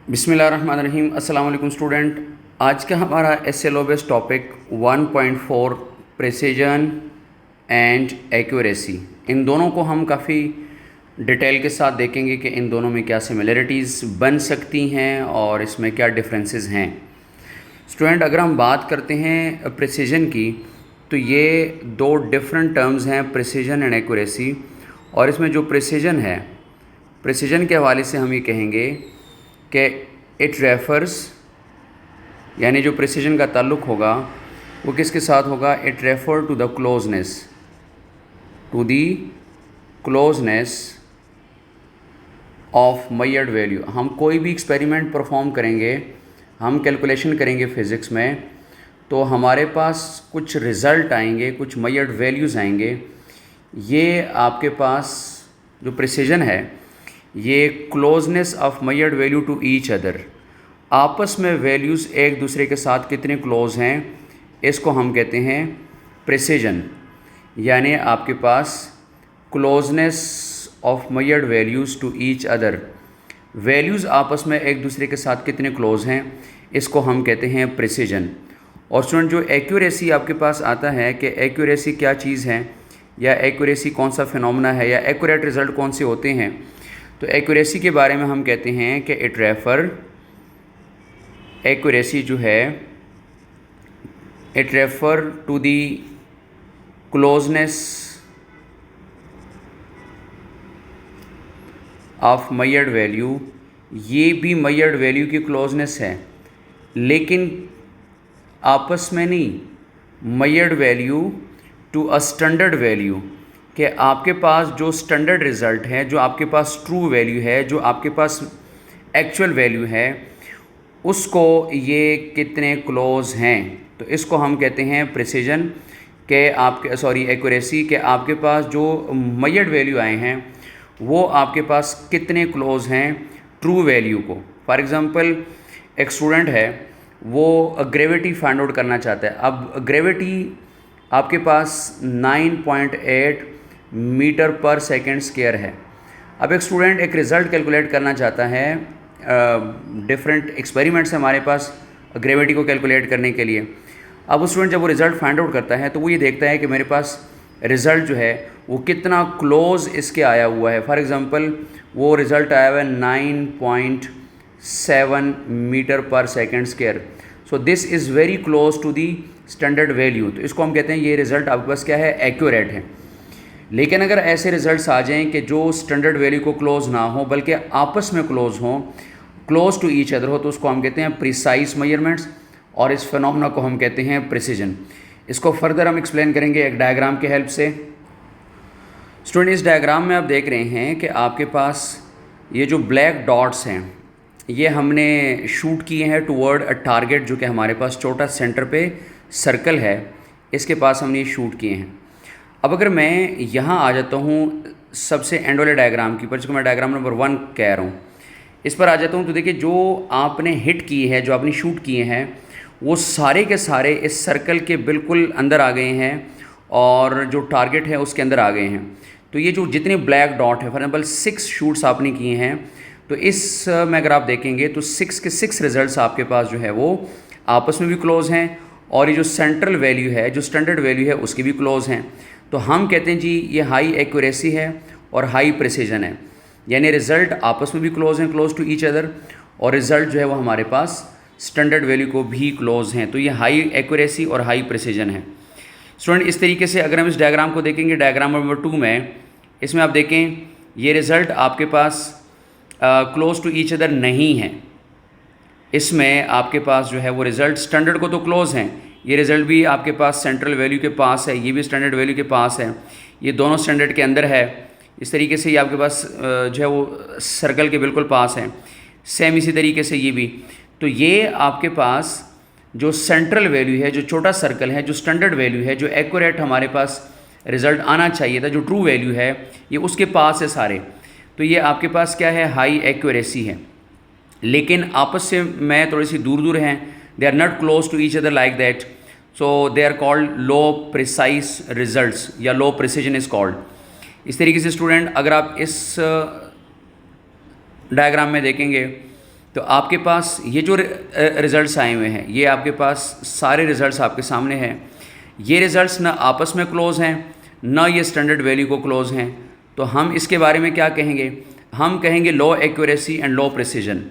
बिस्मिल्लाहिर्रहमानिर्रहीम। अस्सलाम वालेकुम स्टूडेंट। आज का हमारा SLO based topic 1.4 precision and accuracy, इन दोनों को हम काफ़ी डिटेल के साथ देखेंगे कि इन दोनों में क्या सिमिलरिटीज़ बन सकती हैं और इसमें क्या डिफरेंसेस हैं। स्टूडेंट, अगर हम बात करते हैं प्रिसीजन की, तो ये दो डिफरेंट टर्म्स हैं, प्रिसीजन एंड एक्यूरेसी। और इसमें जो प्रिसीजन है, प्रिसीजन के हवाले से हम ये कहेंगे कि इट रेफर्स, यानी जो प्रिसीजन का ताल्लुक़ होगा वो किसके साथ होगा? It refer to the closeness, to the closeness of measured value. हम कोई भी एक्सपेरिमेंट परफॉर्म करेंगे, हम कैलकुलेशन करेंगे फ़िज़िक्स में, तो हमारे पास कुछ रिज़ल्ट आएंगे, कुछ मेजर्ड वैल्यूज़ आएंगे। ये आपके पास जो प्रिसीजन है, ये closeness of measured value to each other, आपस में वैल्यूज़ एक दूसरे के साथ कितने क्लोज हैं, इसको हम कहते हैं प्रिसीजन। यानी आपके पास closeness of measured values to each other, values आपस में एक दूसरे के साथ कितने क्लोज हैं, इसको हम कहते हैं प्रिसीजन। और स्टूडेंट, जो एक्यूरेसी आपके पास आता है कि एक्यूरेसी क्या चीज़ है, या एक्यूरेसी कौन सा फिनोमेना है, या एक्यूरेट रिज़ल्ट कौन से होते हैं, तो एक्यूरेसी के बारे में हम कहते हैं कि इट रेफर, एक्यूरेसी जो है, it refer to the closeness of measured value. ये भी मेजर्ड वैल्यू की क्लोजनेस है, लेकिन आपस में नहीं, measured value to a standard value, कि आपके पास जो स्टैंडर्ड रिज़ल्ट है, जो आपके पास ट्रू वैल्यू है, जो आपके पास एक्चुअल वैल्यू है, उसको ये कितने क्लोज हैं, तो इसको हम कहते हैं प्रिसीजन के आपके एक्यूरेसी, के आपके पास जो मेजर्ड वैल्यू आए हैं वो आपके पास कितने क्लोज हैं ट्रू वैल्यू को। फॉर एग्ज़ाम्पल, एक स्टूडेंट है, वो ग्रेविटी फाइंड आउट करना चाहता है। अब ग्रेविटी आपके पास 9.8 मीटर पर सेकेंड स्क्वायर है। अब एक स्टूडेंट एक रिज़ल्ट कैलकुलेट करना चाहता है, डिफरेंट एक्सपेरिमेंट्स हमारे पास ग्रेविटी को कैलकुलेट करने के लिए। अब उस स्टूडेंट जब वो रिज़ल्ट फाइंड आउट करता है, तो वो ये देखता है कि मेरे पास रिज़ल्ट जो है वो कितना क्लोज इसके आया हुआ है। फॉर एग्ज़ाम्पल, वो रिज़ल्ट आया हुआ है 9.7 metre per second square. So this is very close to the standard value. तो इसको हम कहते हैं ये रिज़ल्ट आपके पास क्या है? एक्यूरेट है। लेकिन अगर ऐसे रिज़ल्ट्स आ जाएं कि जो स्टैंडर्ड वैल्यू को क्लोज ना हो, बल्कि आपस में क्लोज हों, क्लोज टू ईच अदर हो, तो उसको हम कहते हैं प्रिसाइज मेजरमेंट्स, और इस फिनोमेना को हम कहते हैं प्रिसीजन। इसको फर्दर हम एक्सप्लेन करेंगे एक डायग्राम की हेल्प से। स्टूडेंट, इस डायग्राम में आप देख रहे हैं कि आपके पास ये जो ब्लैक डॉट्स हैं, ये हमने शूट किए हैं टुवर्ड अ टारगेट, जो कि हमारे पास छोटा सेंटर पे सर्कल है, इसके पास हमने ये शूट किए हैं। अब अगर मैं यहाँ आ जाता हूँ सबसे एंड वाले डायग्राम की पर, जिसको मैं डायग्राम नंबर 1 कह रहा हूँ, इस पर आ जाता हूँ, तो देखिए जो आपने हिट किए हैं, जो आपने शूट किए हैं, वो सारे के सारे इस सर्कल के बिल्कुल अंदर आ गए हैं, और जो टारगेट है उसके अंदर आ गए हैं। तो ये जो जितने ब्लैक डॉट है, फॉर एग्जाम्पल 6 शूट्स आपने किए हैं, तो इस में अगर आप देखेंगे तो 6 के 6 रिजल्ट्स आपके पास जो है वो आपस में भी क्लोज हैं, और ये जो सेंट्रल वैल्यू है, जो स्टैंडर्ड वैल्यू है, उसकी भी क्लोज हैं। तो हम कहते हैं जी ये हाई एक्यूरेसी है और हाई प्रिसीजन है, यानी रिज़ल्ट आपस में भी क्लोज हैं, क्लोज टू ईच अदर, और रिज़ल्ट जो है वो हमारे पास स्टैंडर्ड वैल्यू को भी क्लोज हैं। तो ये हाई एक्यूरेसी और हाई प्रिसीजन है। स्टूडेंट, इस तरीके से अगर हम इस डायग्राम को देखेंगे, डायग्राम नंबर 2 में, इसमें आप देखें ये रिज़ल्ट आपके पास क्लोज टू ईच अदर नहीं है। इसमें आपके पास जो है वो रिज़ल्ट स्टैंडर्ड को तो क्लोज हैं, ये रिज़ल्ट भी आपके पास सेंट्रल वैल्यू के पास है, ये भी स्टैंडर्ड वैल्यू के पास है, ये दोनों स्टैंडर्ड के अंदर है। इस तरीके से ये आपके पास जो है वो सर्कल के बिल्कुल पास है। सेम इसी तरीके से ये भी। तो ये आपके पास जो सेंट्रल वैल्यू है, जो छोटा सर्कल है, जो स्टैंडर्ड वैल्यू है, जो एक्यूरेट हमारे पास रिज़ल्ट आना चाहिए था, जो ट्रू वैल्यू है, ये उसके पास है सारे। तो ये आपके पास क्या है? हाई एक्यूरेसी है। लेकिन आपस से में थोड़ी सी दूर दूर हैं, they are not close to each other like that, so they are called low precise results, या लो प्रिसीजन इज़ कॉल्ड। इस तरीके से स्टूडेंट, अगर आप इस डायग्राम में देखेंगे तो आपके पास ये जो रिज़ल्ट्स आए हुए हैं, ये आपके पास सारे रिज़ल्ट्स आपके सामने हैं। ये रिज़ल्ट्स ना आपस में क्लोज़ हैं, ना ये स्टैंडर्ड वैल्यू को क्लोज़ हैं। तो हम इसके बारे में क्या कहेंगे? हम कहेंगे low accuracy and low precision,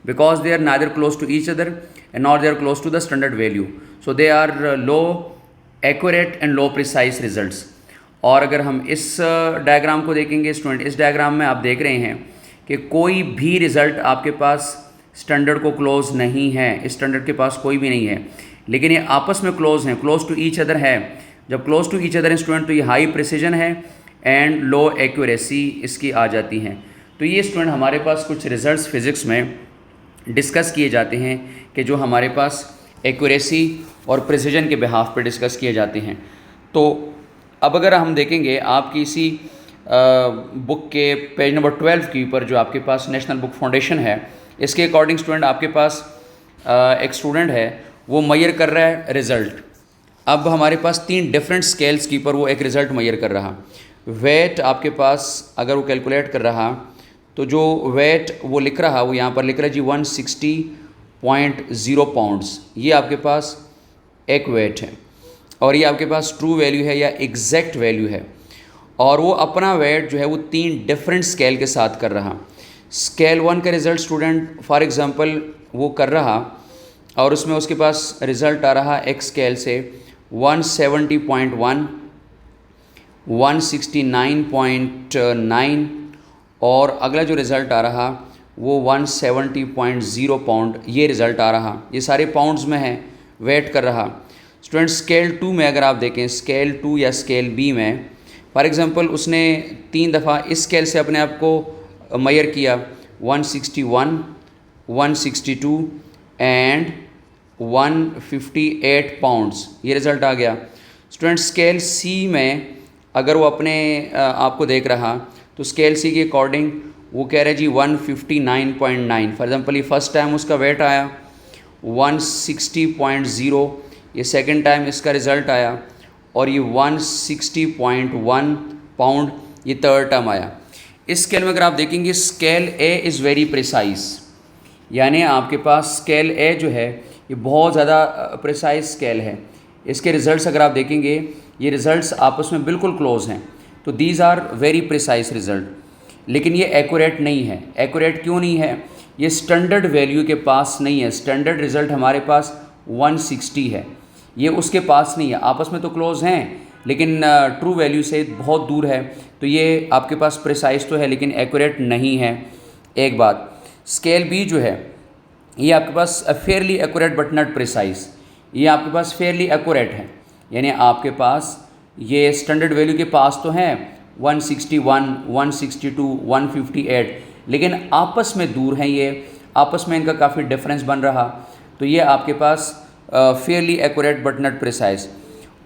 because they are neither close to each other and not they are close to the standard value. So they are low accurate and low precise results. और अगर हम इस diagram को देखेंगे student, इस diagram में आप देख रहे हैं कि कोई भी रिज़ल्ट आपके पास स्टैंडर्ड को क्लोज नहीं है, इस स्टैंडर्ड के पास कोई भी नहीं है, लेकिन ये आपस में क्लोज हैं, क्लोज टू ईच अदर है। जब क्लोज टू ईच अदर है स्टूडेंट, तो ये हाई प्रिसीजन है एंड लो एक्यूरेसी इसकी आ जाती हैं। तो ये स्टूडेंट हमारे पास कुछ रिजल्ट्स फिज़िक्स में डिस्कस किए जाते हैं कि जो हमारे पास एक्यूरेसी और प्रिसीजन के बिहाफ पे डिस्कस किए जाते हैं। तो अब अगर हम देखेंगे आपकी इसी बुक के पेज नंबर 12 के ऊपर जो आपके पास नेशनल बुक फाउंडेशन है, इसके अकॉर्डिंग स्टूडेंट आपके पास एक स्टूडेंट है, वो मैयर कर रहा है रिज़ल्ट। अब हमारे पास 3 डिफरेंट स्केल्स के ऊपर वो एक रिज़ल्ट मैयर कर रहा। वेट आपके पास अगर वो कैलकुलेट कर रहा, तो जो वेट वो लिख रहा, वो यहाँ पर लिख रहा है जी 160.0 पाउंड्स। ये आपके पास एक वेट है और ये आपके पास ट्रू वैल्यू है या एग्जैक्ट वैल्यू है। और वो अपना वेट जो है वो 3 डिफरेंट स्केल के साथ कर रहा। स्केल 1 का रिज़ल्ट स्टूडेंट फॉर एग्ज़ाम्पल वो कर रहा और उसमें उसके पास रिज़ल्ट आ रहा एक स्केल से 170.1, 169.9 और अगला जो रिज़ल्ट आ रहा वो 170.0 पाउंड, ये रिज़ल्ट आ रहा। ये सारे पाउंड्स में है, वेट कर रहा। स्टूडेंट स्केल 2 में अगर आप देखें, स्केल 2 या स्केल बी में फॉर एग्ज़ाम्पल उसने 3 दफ़ा इस स्केल से अपने आप को मैयर किया, 161, 162 एंड 158 पाउंड्स, ये रिज़ल्ट आ गया। स्टूडेंट स्केल सी में अगर वो अपने आप को देख रहा, तो स्केल सी के अकॉर्डिंग वो कह रहा है जी 159.9। फॉर एग्ज़ाम्पल ये फर्स्ट टाइम उसका वेट आया 160.0, ये सेकंड टाइम इसका रिज़ल्ट आया और ये 160.1 पाउंड ये थर्ड टाइम आया। इस स्केल में अगर आप देखेंगे scale A is very precise, यानी आपके पास स्केल ए जो है ये बहुत ज़्यादा प्रिसाइज स्केल है। इसके रिज़ल्ट्स अगर आप देखेंगे, ये रिज़ल्ट्स आपस में बिल्कुल क्लोज हैं। तो these are very precise result, लेकिन ये एक्यूरेट नहीं है। एक्यूरेट क्यों नहीं है? ये स्टैंडर्ड वैल्यू के पास नहीं है। स्टैंडर्ड रिज़ल्ट हमारे पास 160 है, ये उसके पास नहीं है। आपस में तो क्लोज हैं लेकिन ट्रू वैल्यू से बहुत दूर है। तो ये आपके पास प्रिसाइज तो है लेकिन एक्यूरेट नहीं है। एक बात, स्केल बी जो है ये आपके पास fairly accurate but not precise, ये आपके पास फेयरली एक्यूरेट है, यानी आपके पास ये स्टैंडर्ड वैल्यू के पास तो हैं 161, 162, 158, लेकिन आपस में दूर हैं। ये आपस में इनका काफ़ी डिफरेंस बन रहा। तो ये आपके पास fairly accurate but not precise.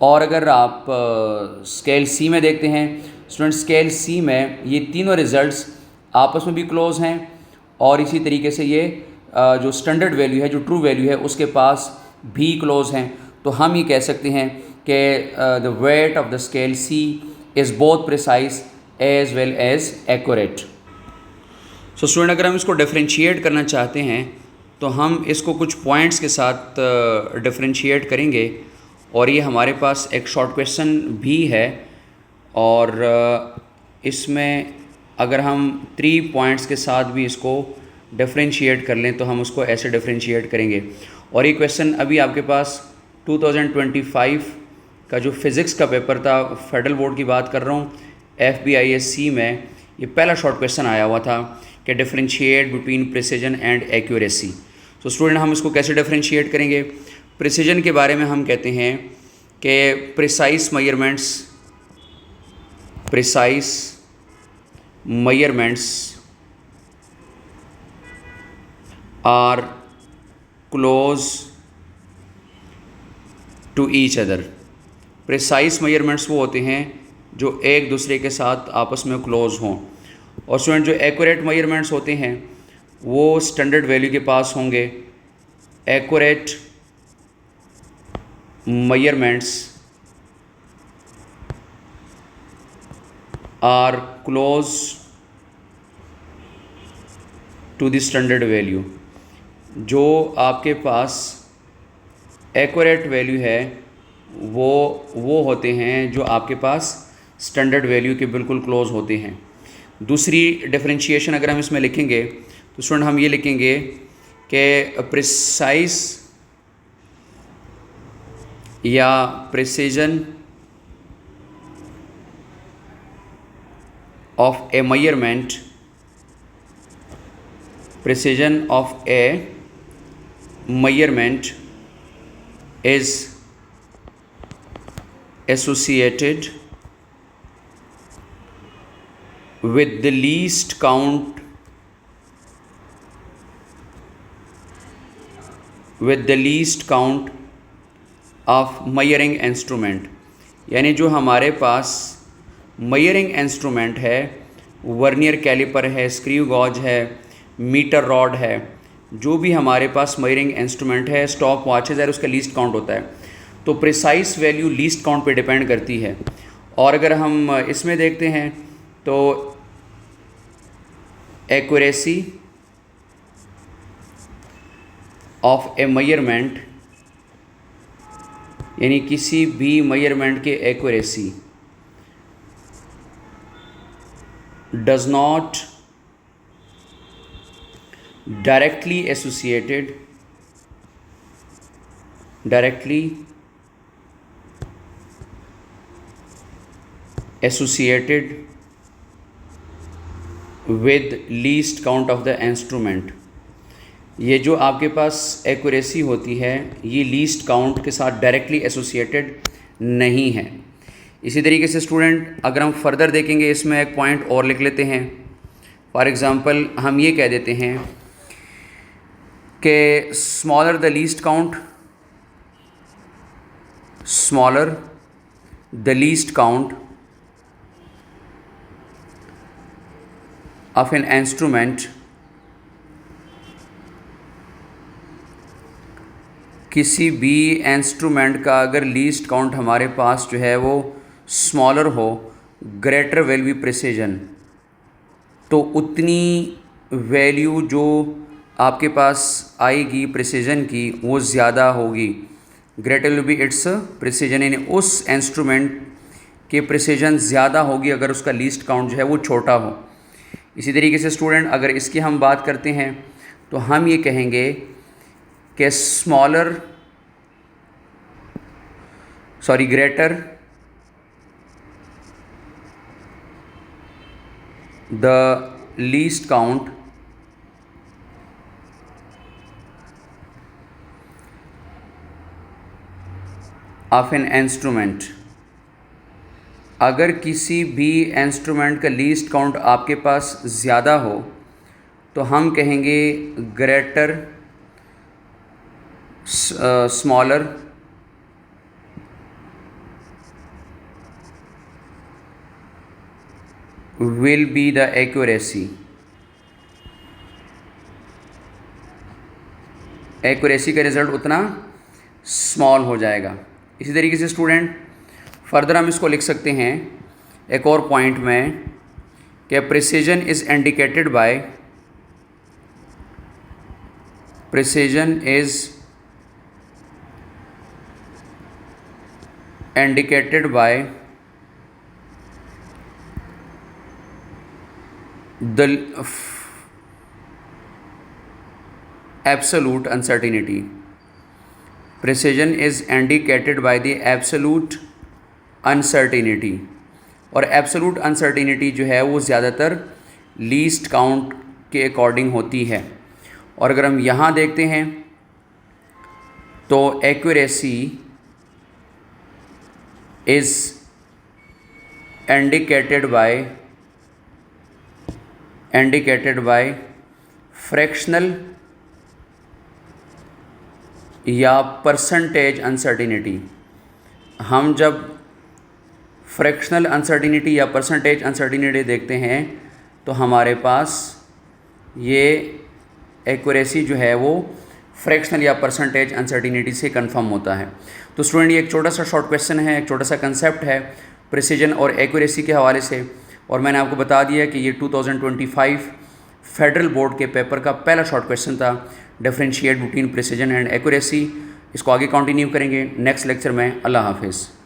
और अगर आप स्केल सी में देखते हैं स्टूडेंट, स्केल सी में ये तीनों रिज़ल्ट्स आपस में भी क्लोज हैं और इसी तरीके से ये जो स्टैंडर्ड वैल्यू है, जो ट्रू वैल्यू है, उसके पास भी क्लोज हैं। तो हम ये कह सकते हैं कि the weight of the scale C is both precise as well as accurate. So student, अगर हम इसको डिफरेंशिएट करना चाहते हैं तो हम इसको कुछ पॉइंट्स के साथ डिफरेंशिएट करेंगे और ये हमारे पास एक शॉर्ट क्वेश्चन भी है और इसमें अगर हम 3 पॉइंट्स के साथ भी इसको डिफरेंशिएट कर लें तो हम उसको ऐसे डिफरेंशिएट करेंगे। और ये क्वेश्चन अभी आपके पास 2025 का जो फिज़िक्स का पेपर था, फेडरल बोर्ड की बात कर रहा हूँ, FBISC में ये पहला शॉर्ट क्वेश्चन आया हुआ था कि differentiate between precision and accuracy. तो स्टूडेंट, हम इसको कैसे डिफरेंशिएट करेंगे? प्रिसीजन के बारे में हम कहते हैं कि precise measurements are close to each other. Precise measurements वो होते हैं जो एक दूसरे के साथ आपस में क्लोज हों। और स्टूडेंट, जो एक्यूरेट मयरमेंट्स होते हैं वो स्टैंडर्ड वैल्यू के पास होंगे। Accurate measurements are close to the standard value. जो आपके पास एक्यूरेट वैल्यू है वो होते हैं जो आपके पास स्टैंडर्ड वैल्यू के बिल्कुल क्लोज होते हैं। दूसरी डिफरेंशिएशन अगर हम इसमें लिखेंगे तो स्टूडेंट हम ये लिखेंगे कि प्रिसाइज या precision of A measurement, precision of a measurement is associated with the least count of measuring instrument। यानी जो हमारे पास मेजरिंग इंस्ट्रूमेंट है, वर्नियर कैलिपर है, स्क्रू गॉज है, मीटर रॉड है, जो भी हमारे पास मेजरिंग इंस्ट्रूमेंट है, स्टॉप वॉचेज है, उसका लीस्ट काउंट होता है। तो प्रिसाइस वैल्यू लीस्ट काउंट पे डिपेंड करती है। और अगर हम इसमें देखते हैं तो एक्यूरेसी ऑफ ए मेजरमेंट, यानी किसी भी मेजरमेंट के accuracy does not directly associated with least count of the instrument। ये जो आपके पास एक्यूरेसी होती है ये लीस्ट काउंट के साथ डायरेक्टली एसोसिएटेड नहीं है। इसी तरीके से स्टूडेंट अगर हम फर्दर देखेंगे इसमें एक पॉइंट और लिख लेते हैं। फॉर एग्ज़ाम्पल हम ये कह देते हैं कि smaller the least count of an instrument, किसी भी इंस्ट्रूमेंट का अगर लीस्ट काउंट हमारे पास जो है वो स्मॉलर हो, ग्रेटर विल बी प्रिसीजन, तो उतनी वैल्यू जो आपके पास आएगी प्रिसीजन की वो ज़्यादा होगी। Greater will be it's precision, यानी उस इंस्ट्रूमेंट के प्रिसीजन ज़्यादा होगी अगर उसका लीस्ट काउंट जो है वो छोटा हो। इसी तरीके से स्टूडेंट अगर इसकी हम बात करते हैं तो हम ये कहेंगे कि greater the least count of an instrument। अगर किसी भी इंस्ट्रूमेंट का लीस्ट काउंट आपके पास ज़्यादा हो तो हम कहेंगे greater smaller will be the accuracy। Accuracy का रिज़ल्ट उतना स्मॉल हो जाएगा। इसी तरीके से स्टूडेंट फर्दर हम इसको लिख सकते हैं एक और पॉइंट में कि precision is indicated by the absolute uncertainty। Precision is indicated by the absolute uncertainty, और absolute uncertainty जो है वो ज़्यादातर लीस्ट काउंट के अकॉर्डिंग होती है। और अगर हम यहाँ देखते हैं तो accuracy is indicated by fractional या परसेंटेज अनसर्टिनिटी। हम जब फ्रैक्शनल अनसर्टिनिटी या परसेंटेज अनसर्टिनिटी देखते हैं तो हमारे पास ये एक्यूरेसी जो है वो फ्रैक्शनल या परसेंटेज अनसर्टिनिटी से कंफर्म होता है। तो स्टूडेंट ये एक छोटा सा शॉर्ट क्वेश्चन है, एक छोटा सा कंसेप्ट है प्रिसीजन और एक्यूरेसी के हवाले से, और मैंने आपको बता दिया कि ये 2025 फेडरल बोर्ड के पेपर का पहला शॉर्ट क्वेश्चन था, differentiate between precision and accuracy. इसको आगे कंटिन्यू करेंगे नेक्स्ट लेक्चर में। अल्लाह हाफिज़।